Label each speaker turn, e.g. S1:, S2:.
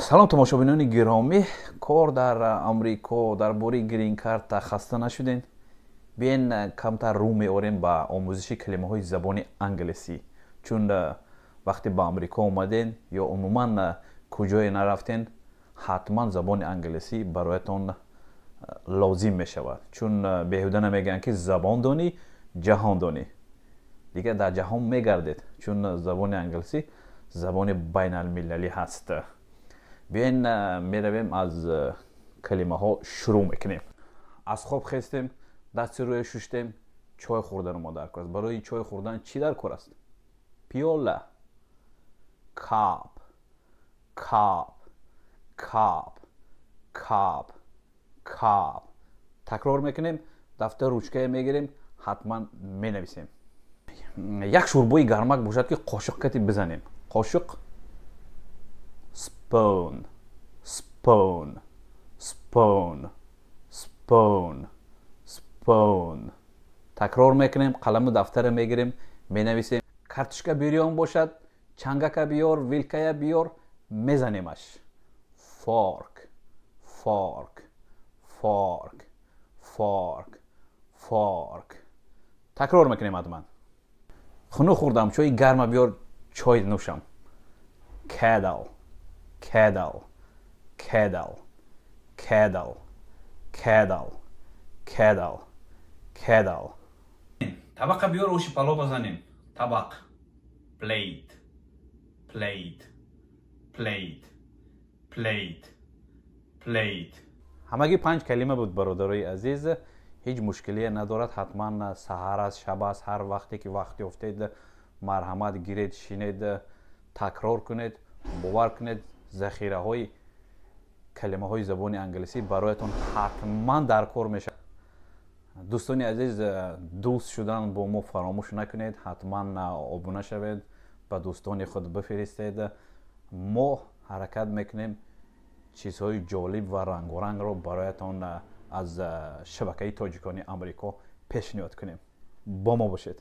S1: салом тамошобинони гиромӣ, кор дар амрико дар бораи грин карта хаста нашудем? Биен камтар рӯ меорем ба омӯзиши калимаҳои забони англисӣ, чун вақте ба амрико омаден ё умуман куҷое нарафтен, ҳатман забони англисӣ бароятон лозим мешавад, чун беҳуда намегӯянд ки забон донӣ ҷаҳон донӣ. Дигар дар ҷаҳон мегардед, чун забони англисӣ забони байналмилалӣ ҳаст. Биен меравем аз калимаҳо шурӯъ мекунем. Аз хоб хестем, дасти рӯе шуштем, чой хӯрдану дар кор аст. Барои чой хӯрдан чӣ дар кор аст? пиёла, кап, кап, кап, кап, кап. Такрор мекунем, дафтар ручкае мегирем, ҳатман менависем. Як шӯрбои гармак бошад ки қошуқ кати бизанем. Қошуқ, spoon, spoon, spoon, spoon, spoon. Такрор мекунем, қаламу дафтара мегирем, менависем. Картишка бирён бошад, чангака биёр, вилкая биёр, мезанемаш. Fork, fork, fork, fork, fork. такрор мекунем ҳатман. хунук хӯрдам, чои гарма биёр, чой нӯшам. Kettle, kettle, kettle, kettle, kettle, kettle, kettle. Табақа биёр, оши палов базанем. Табақ, plate, plate, plate, plate, plate. ҳамагӣ 5 калима буд, бародарои азиз. ҳеҷ мушкилие надорад. ҳатман саҳар аст, шаб аст, ҳар вақте ки вақт ёфтед, марҳамат гиред, шинед, такрор кунед, бовар кунед, захираҳои калимаҳои забони англисӣ бароятон ҳатман дар кор мешавад. дӯстони азиз, дӯст шудан бо мо фаромӯш накунед. ҳатман обуна шавед, ба дӯстони худ бифиристед. мо ҳаракат мекунем чизҳои ҷолиб ва рангорангро бароятон аз шабакаи тоҷикони амрико пешниҳод кунем. бо мо бошед.